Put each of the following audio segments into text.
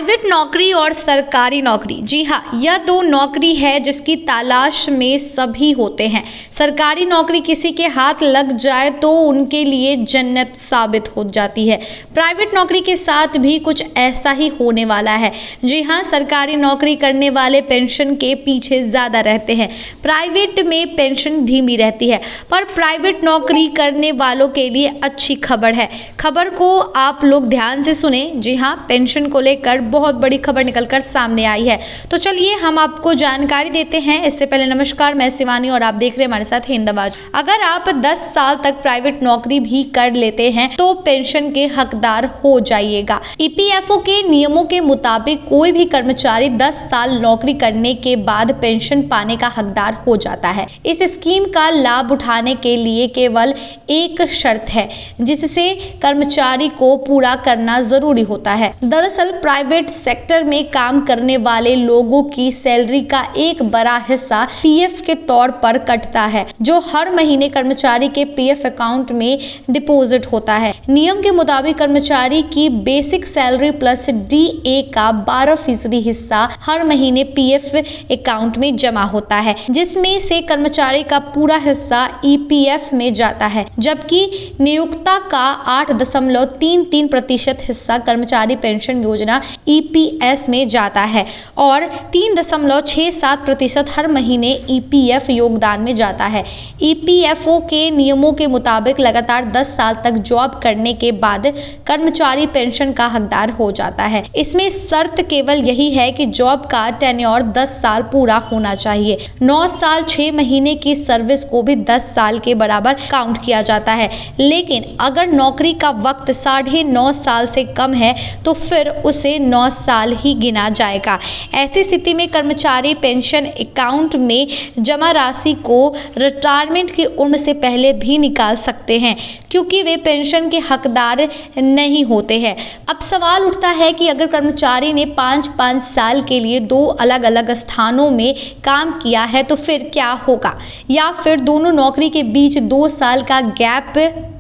Private नौकरी और सरकारी नौकरी, जी हाँ, यह दो नौकरी है जिसकी तलाश में सभी होते हैं। सरकारी नौकरी किसी के हाथ लग जाए तो उनके लिए जन्नत साबित हो जाती है। प्राइवेट नौकरी के साथ भी कुछ ऐसा ही होने वाला है। जी हाँ, सरकारी नौकरी करने वाले पेंशन के पीछे ज़्यादा रहते हैं। प्राइवेट में पेंशन धीमी रहती है, पर प्राइवेट नौकरी करने वालों के लिए अच्छी खबर है। खबर को आप लोग ध्यान से सुने। जी हाँ, पेंशन को लेकर बहुत बड़ी खबर निकलकर सामने आई है। तो चलिए हम आपको जानकारी देते हैं। इससे पहले नमस्कार, मैं शिवानी और आप देख रहे हैं हमारे साथ हिंद आवाज। अगर आप 10 साल तक प्राइवेट नौकरी भी कर लेते हैं तो पेंशन के हकदार हो जाइएगा। ईपीएफओ के नियमों के मुताबिक कोई भी कर्मचारी 10 साल नौकरी करने के बाद पेंशन पाने का हकदार हो जाता है। इस स्कीम का लाभ उठाने के लिए केवल एक शर्त है जिससे कर्मचारी को पूरा करना जरूरी होता है। दरअसल प्राइवेट सेक्टर में काम करने वाले लोगों की सैलरी का एक बड़ा हिस्सा पीएफ के तौर पर कटता है, जो हर महीने कर्मचारी के पीएफ अकाउंट में डिपॉजिट होता है। नियम के मुताबिक कर्मचारी की बेसिक सैलरी प्लस डीए का 12% हिस्सा हर महीने पीएफ अकाउंट में जमा होता है, जिसमें से कर्मचारी का पूरा हिस्सा ईपीएफ में जाता है, जबकि नियोक्ता का 8.33% हिस्सा कर्मचारी पेंशन योजना ईपीएस में जाता है और 3.67% हर महीने ईपीएफ योगदान में जाता है। ईपीएफओ के नियमों के मुताबिक लगातार 10 साल तक जॉब करने के बाद कर्मचारी पेंशन का हकदार हो जाता है। इसमें शर्त केवल यही है कि जॉब का टेन्योर 10 साल पूरा होना चाहिए। 9 साल 6 महीने की सर्विस को भी 10 साल के बराबर काउंट किया जाता है, लेकिन अगर नौकरी का वक्त 9.5 साल से कम है तो फिर उसे 9 साल ही गिना जाएगा। ऐसी स्थिति में कर्मचारी पेंशन अकाउंट में जमा राशि को रिटायरमेंट की उम्र से पहले भी निकाल सकते हैं, क्योंकि वे पेंशन के हकदार नहीं होते हैं। अब सवाल उठता है कि अगर कर्मचारी ने 5-5 साल के लिए 2 अलग-अलग स्थानों में काम किया है तो फिर क्या होगा, या फिर दोनों नौकरी के बीच 2 साल का गैप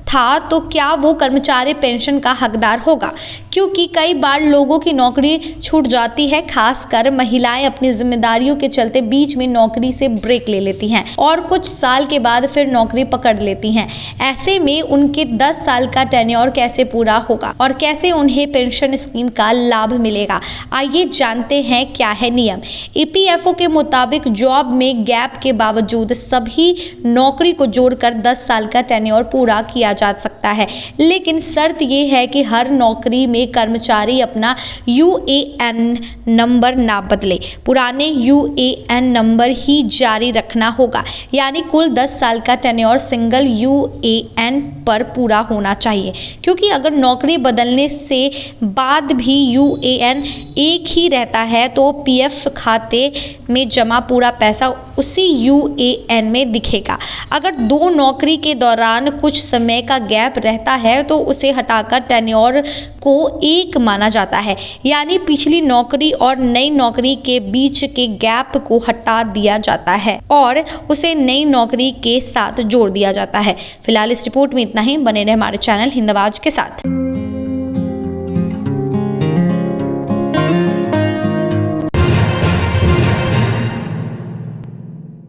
था तो क्या वो कर्मचारी पेंशन का हकदार होगा? क्योंकि कई बार लोगों की नौकरी छूट जाती है, खासकर महिलाएं अपनी जिम्मेदारियों के चलते बीच में नौकरी से ब्रेक ले लेती हैं और कुछ साल के बाद फिर नौकरी पकड़ लेती हैं। ऐसे में उनके 10 साल का टेन्योर कैसे पूरा होगा और कैसे उन्हें पेंशन स्कीम का लाभ मिलेगा? आइए जानते हैं क्या है नियम। ईपीएफओ के मुताबिक जॉब में गैप के बावजूद सभी नौकरी को जोड़कर 10 साल का टेन्योर पूरा किया जा सकता है, लेकिन शर्त यह है कि हर नौकरी में कर्मचारी अपना यूएएन नंबर ना बदले, पुराने यूएएन नंबर ही जारी रखना होगा। यानी कुल 10 साल का टेन्योर सिंगल यूएएन पर पूरा होना चाहिए, क्योंकि अगर नौकरी बदलने से बाद भी यूएएन एक ही रहता है तो पीएफ खाते में जमा पूरा पैसा उसी यूएएन में दिखेगा। अगर 2 नौकरी के दौरान कुछ समय का गैप रहता है तो उसे हटाकर टेन्योर को एक माना जाता है, यानी पिछली नौकरी और नई नौकरी के बीच के गैप को हटा दिया जाता है और उसे नई नौकरी के साथ जोड़ दिया जाता है। फिलहाल इस रिपोर्ट में इतना ही। बने रहे हमारे चैनल हिंद आवाज के साथ।